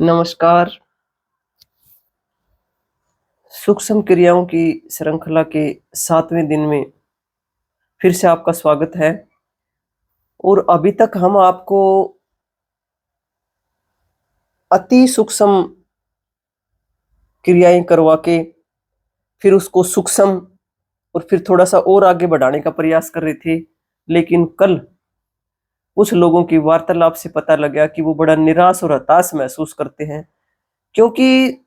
नमस्कार। सूक्ष्म क्रियाओं की श्रृंखला के 7वें दिन में फिर से आपका स्वागत है। और अभी तक हम आपको अति सूक्ष्म क्रियाएं करवा के फिर उसको सूक्ष्म और फिर थोड़ा सा और आगे बढ़ाने का प्रयास कर रहे थे, लेकिन कल कुछ लोगों की वार्तालाप से पता लगा कि वो बड़ा निराश और हताश महसूस करते हैं, क्योंकि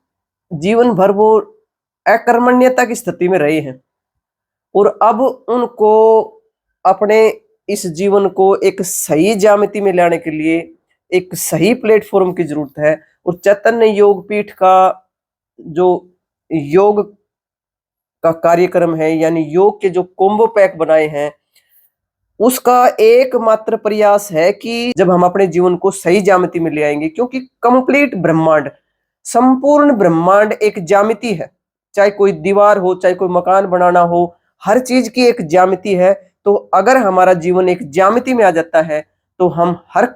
जीवन भर वो अकर्मण्यता की स्थिति में रहे हैं और अब उनको अपने इस जीवन को एक सही ज्यामिति में लाने के लिए एक सही प्लेटफॉर्म की जरूरत है। और चैतन्य योग पीठ का जो योग का कार्यक्रम है, यानी योग के जो कॉम्बो पैक बनाए हैं, उसका एकमात्र प्रयास है कि जब हम अपने जीवन को सही ज्यामिति में ले आएंगे, क्योंकि कंप्लीट ब्रह्मांड, संपूर्ण ब्रह्मांड एक ज्यामिति है। चाहे कोई दीवार हो, चाहे कोई मकान बनाना हो, हर चीज की एक ज्यामिति है। तो अगर हमारा जीवन एक ज्यामिति में आ जाता है तो हम हर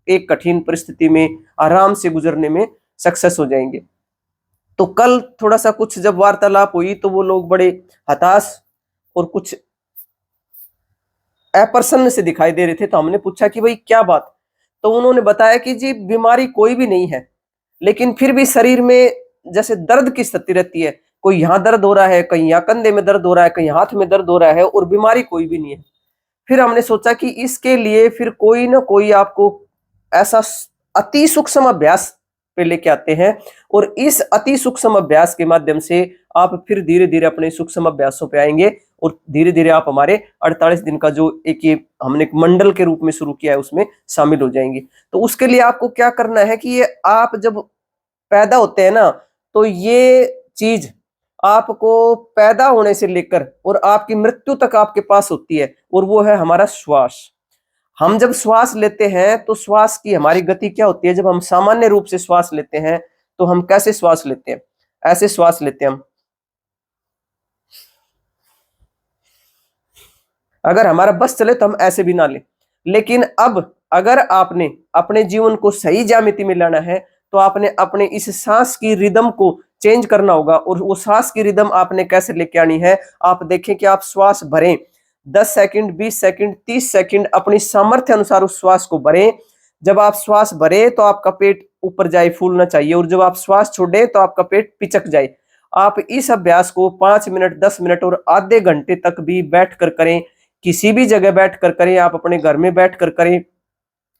एक कठिन परिस्थिति में आराम से गुजरने में सक्सेस हो जाएंगे। तो कल थोड़ा सा कुछ जब वार्तालाप हुई तो वो लोग बड़े हताश और कुछ अप्रसन्न से दिखाई दे रहे थे। तो हमने पूछा कि भाई क्या बात? तो उन्होंने बताया कि जी बीमारी कोई भी नहीं है, लेकिन फिर भी शरीर में जैसे दर्द की स्थिति रहती है। कोई यहाँ दर्द हो रहा है, कहीं यहाँ कंधे में दर्द हो रहा है, कहीं हाथ में दर्द हो रहा है, और बीमारी कोई भी नहीं है। फिर हमने सोचा कि इसके लिए फिर कोई ना कोई आपको ऐसा अति सूक्ष्म अभ्यास पे लेके आते हैं, और इस अति सूक्ष्म अभ्यास के माध्यम से आप फिर धीरे धीरे अपने सूक्ष्म अभ्यासों पे आएंगे और धीरे धीरे आप हमारे 48 दिन का जो एक ये हमने एक मंडल के रूप में शुरू किया है उसमें शामिल हो जाएंगे। तो उसके लिए आपको क्या करना है कि ये आप जब पैदा होते हैं ना, तो ये चीज आपको पैदा होने से लेकर और आपकी मृत्यु तक आपके पास होती है, और वो है हमारा श्वास। हम जब श्वास लेते हैं तो श्वास की हमारी गति क्या होती है? जब हम सामान्य रूप से श्वास लेते हैं तो हम कैसे श्वास लेते हैं? ऐसे श्वास लेते हैं हम। अगर हमारा बस चले तो हम ऐसे भी ना ले। लेकिन अब अगर आपने अपने जीवन को सही ज्यामिति में लाना है तो आपने अपने इस सांस की रिदम को चेंज करना होगा। और वो सांस की रिदम आपने कैसे लेके आनी है? आप देखें कि आप श्वास भरें 10 सेकंड, 20 सेकंड, 30 सेकंड अपनी सामर्थ्य अनुसार उस श्वास को भरें। जब आप श्वास भरें तो आपका पेट ऊपर जाए, फूलना चाहिए, और जब आप श्वास छोड़ें तो आपका पेट पिचक जाए। आप इस अभ्यास को 5 मिनट, 10 मिनट और आधे घंटे तक भी बैठ कर करें। किसी भी जगह बैठ कर करें, आप अपने घर में बैठ कर करें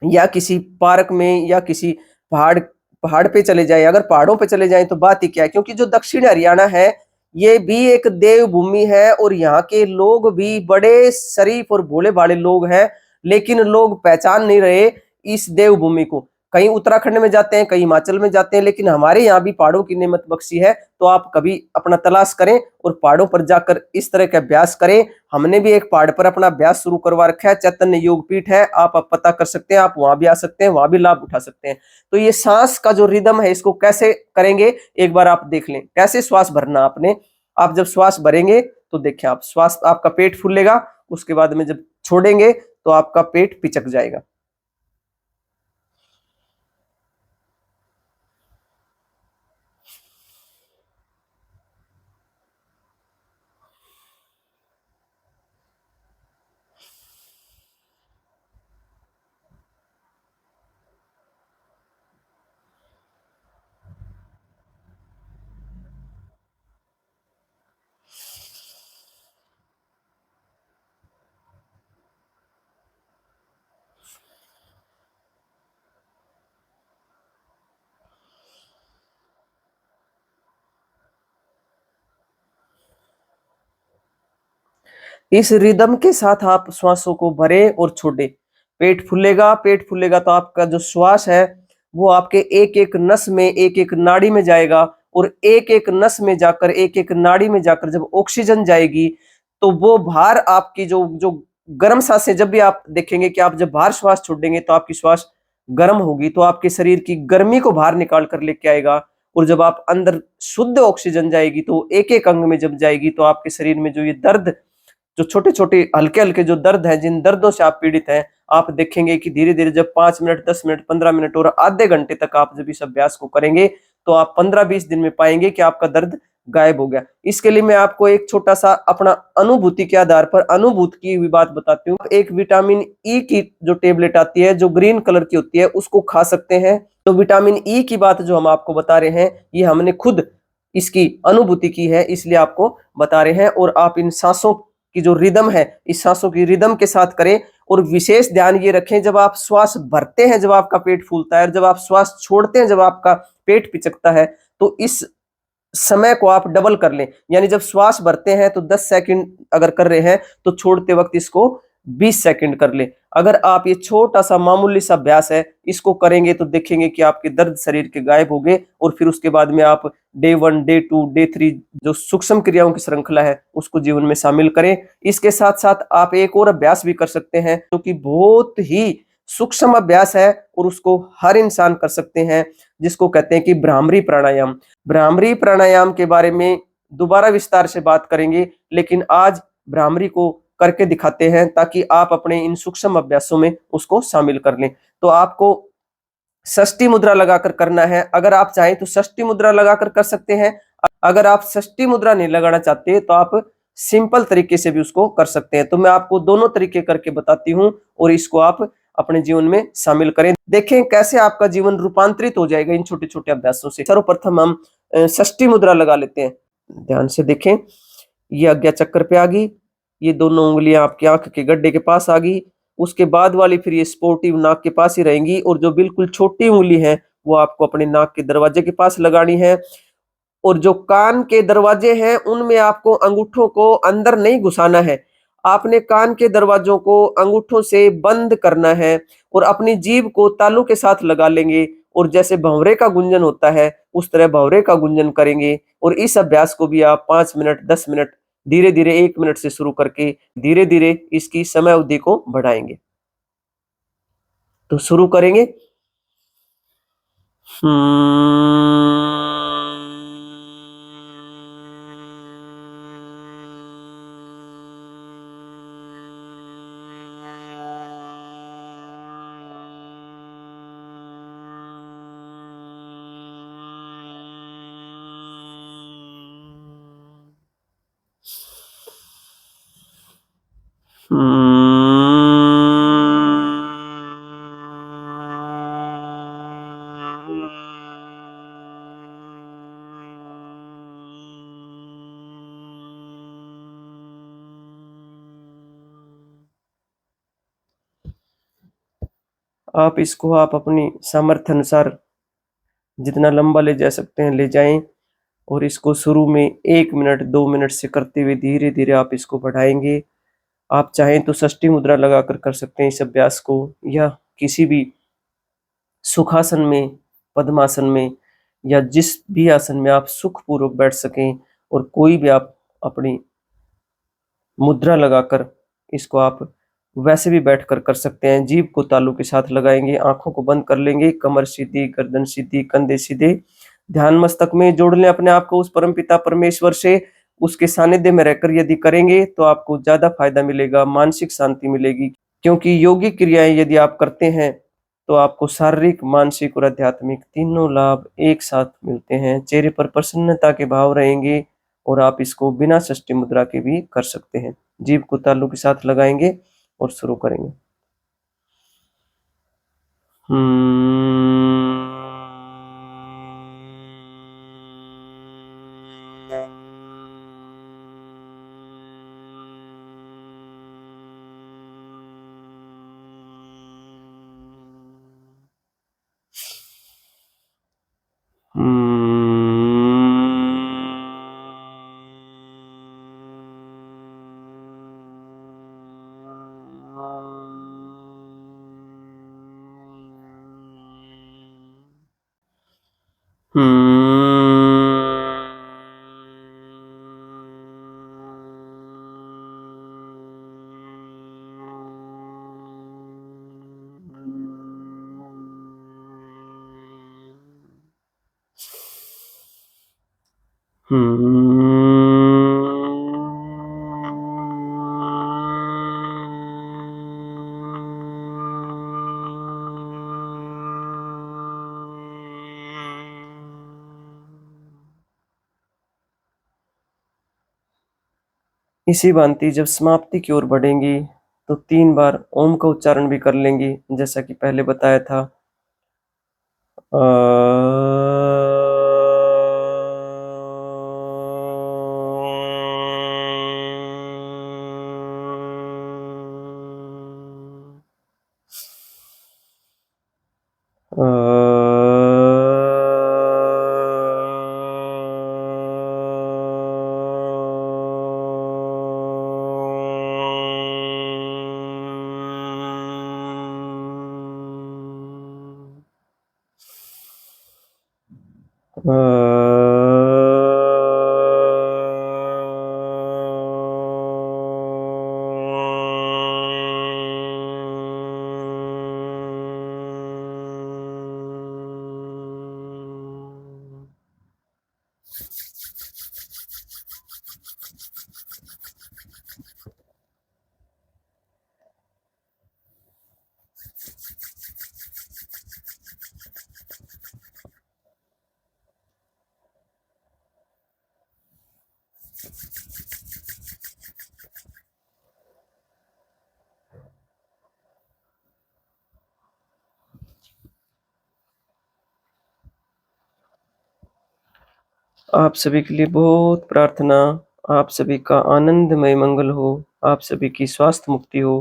या किसी पार्क में या किसी पहाड़ पे चले जाएं। अगर पहाड़ों पे चले जाएं तो बात ही क्या है, क्योंकि जो दक्षिण हरियाणा है ये भी एक देवभूमि है और यहाँ के लोग भी बड़े शरीफ और भोले भाले लोग हैं, लेकिन लोग पहचान नहीं रहे इस देवभूमि को। कहीं उत्तराखंड में जाते हैं, कहीं हिमाचल में जाते हैं, लेकिन हमारे यहाँ भी पहाड़ों की नेमत बख्शी है। तो आप कभी अपना तलाश करें और पहाड़ों पर जाकर इस तरह के अभ्यास करें। हमने भी एक पहाड़ पर अपना अभ्यास शुरू करवा रखा है, चैतन्य योग पीठ है, आप पता कर सकते हैं, आप वहां भी आ सकते हैं, वहां भी लाभ उठा सकते हैं। तो ये सांस का जो रिदम है इसको कैसे करेंगे एक बार आप देख लें। कैसे श्वास भरना आपने? आप जब श्वास भरेंगे तो देखिए, आप श्वास, आपका पेट फूलेगा, उसके बाद में जब छोड़ेंगे तो आपका पेट पिचक जाएगा। इस रिदम के साथ आप श्वासों को भरें और छोड़ें। पेट फूलेगा, पेट फूलेगा तो आपका जो श्वास है वो आपके एक एक नस में, एक एक नाड़ी में जाएगा, और एक एक नस में जाकर, एक एक नाड़ी में जाकर जब ऑक्सीजन जाएगी तो वो बाहर आपकी जो जो गर्म सांसें, जब भी आप देखेंगे कि आप जब बाहर श्वास छोड़ेंगे तो आपकी श्वास गर्म होगी, तो आपके शरीर की गर्मी को बाहर निकाल कर लेके आएगा। और जब आप अंदर शुद्ध ऑक्सीजन जाएगी तो एक एक अंग में जब जाएगी तो आपके शरीर में जो ये दर्द, जो छोटे छोटे हल्के हल्के जो दर्द हैं, जिन दर्दों से आप पीड़ित हैं, आप देखेंगे कि धीरे धीरे जब 5 मिनट, 10 मिनट, 15 मिनट और आधे घंटे तक आप जब इस अभ्यास को करेंगे तो आप 15-20 दिन में पाएंगे कि आपका दर्द गायब हो गया। इसके लिए मैं आपको एक छोटा सा अपना अनुभूति के आधार पर अनुभूत की हुई बात बताती हूँ। एक विटामिन ई की जो टेबलेट आती है जो ग्रीन कलर की होती है उसको खा सकते हैं। तो विटामिन ई की बात जो हम आपको बता रहे हैं ये हमने खुद इसकी अनुभूति की है, इसलिए आपको बता रहे हैं। और आप इन सांसों की जो रिदम है इस सांसों की रिदम के साथ करें। और विशेष ध्यान ये रखें जब आप श्वास भरते हैं जब आपका पेट फूलता है और जब आप श्वास छोड़ते हैं जब आपका पेट पिचकता है तो इस समय को आप डबल कर लें। यानी जब श्वास भरते हैं तो 10 सेकंड अगर कर रहे हैं तो छोड़ते वक्त इसको 20 सेकंड कर लें। अगर आप ये छोटा सा मामूली सा अभ्यास है इसको करेंगे तो देखेंगे कि आपके दर्द शरीर के गायब हो गए। और फिर उसके बाद में आप डे 1, डे 2, डे 3 जो सूक्ष्म क्रियाओं की श्रृंखला है उसको जीवन में शामिल करें। इसके साथ साथ आप एक और अभ्यास भी कर सकते हैं जो कि बहुत ही सूक्ष्म अभ्यास है और उसको हर इंसान कर सकते हैं, जिसको कहते हैं कि भ्रामरी प्राणायाम। भ्रामरी प्राणायाम के बारे में दोबारा विस्तार से बात करेंगे, लेकिन आज भ्रामरी को करके दिखाते हैं ताकि आप अपने इन सूक्ष्म अभ्यासों में उसको शामिल कर लें। तो आपको षष्ठी मुद्रा लगाकर करना है। अगर आप चाहें तो षष्ठी मुद्रा लगाकर कर सकते हैं। अगर आप षष्ठी मुद्रा नहीं लगाना चाहते तो आप सिंपल तरीके से भी उसको कर सकते हैं। तो मैं आपको दोनों तरीके करके बताती हूँ और इसको आप अपने जीवन में शामिल करें। देखें कैसे आपका जीवन रूपांतरित हो जाएगा इन छोटे छोटे अभ्यासों से। सर्वप्रथम हम षष्ठी मुद्रा लगा लेते हैं। ध्यान से देखें, ये आज्ञा चक्र पे आ गई, ये दोनों उंगलियां आपकी आंख के गड्ढे के पास आ गई। उसके बाद वाली फिर ये स्पोर्टिव नाक के पास ही रहेंगी और जो बिल्कुल छोटी उंगली है वो आपको अपने नाक के दरवाजे के पास लगानी है। और जो कान के दरवाजे हैं उनमें आपको अंगूठों को अंदर नहीं घुसाना है। आपने कान के दरवाजों को अंगूठों से बंद करना है और अपनी जीभ को तालू के साथ लगा लेंगे और जैसे भंवरे का गुंजन होता है उस तरह भंवरे का गुंजन करेंगे। और इस अभ्यास को भी आप 5 मिनट, 10 मिनट, धीरे धीरे 1 मिनट से शुरू करके धीरे धीरे इसकी समय अवधि को बढ़ाएंगे। तो शुरू करेंगे। आप इसको आप अपनी सामर्थ्य अनुसार जितना लंबा ले जा सकते हैं ले जाएं और इसको शुरू में 1 मिनट, 2 मिनट से करते हुए धीरे धीरे आप इसको बढ़ाएंगे। आप चाहें तो षष्ठी मुद्रा लगाकर कर सकते हैं इस अभ्यास को, या किसी भी सुखासन में, पद्मासन में, या जिस भी आसन में आप सुखपूर्वक बैठ सकें। और कोई भी आप अपनी मुद्रा लगाकर इसको आप वैसे भी बैठकर कर सकते हैं। जीभ को तालू के साथ लगाएंगे, आंखों को बंद कर लेंगे, कमर सीधी, गर्दन सीधी, कंधे सीधे, ध्यान मस्तक में जोड़ लें अपने आप को उस परमपिता परमेश्वर से। उसके सानिध्य में रहकर यदि करेंगे तो आपको ज्यादा फायदा मिलेगा, मानसिक शांति मिलेगी। क्योंकि योगिक क्रियाएं यदि आप करते हैं तो आपको शारीरिक, मानसिक और आध्यात्मिक तीनों लाभ एक साथ मिलते हैं। चेहरे पर प्रसन्नता के भाव रहेंगे और आप इसको बिना षष्ठी मुद्रा के भी कर सकते हैं। जीभ को तालू के साथ लगाएंगे और शुरू करेंगे। इसी भांति जब समाप्ति की ओर बढ़ेंगी तो 3 बार ओम का उच्चारण भी कर लेंगी, जैसा कि पहले बताया था। आप सभी के लिए बहुत प्रार्थना, आप सभी का आनंदमय मंगल हो, आप सभी की स्वास्थ्य मुक्ति हो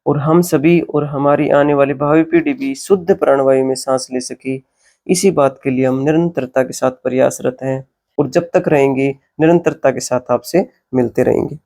और हम सभी और हमारी आने वाली भावी पीढ़ी भी शुद्ध प्राणवायु में सांस ले सके। इसी बात के लिए हम निरंतरता के साथ प्रयासरत हैं और जब तक रहेंगे निरंतरता के साथ आपसे मिलते रहेंगे।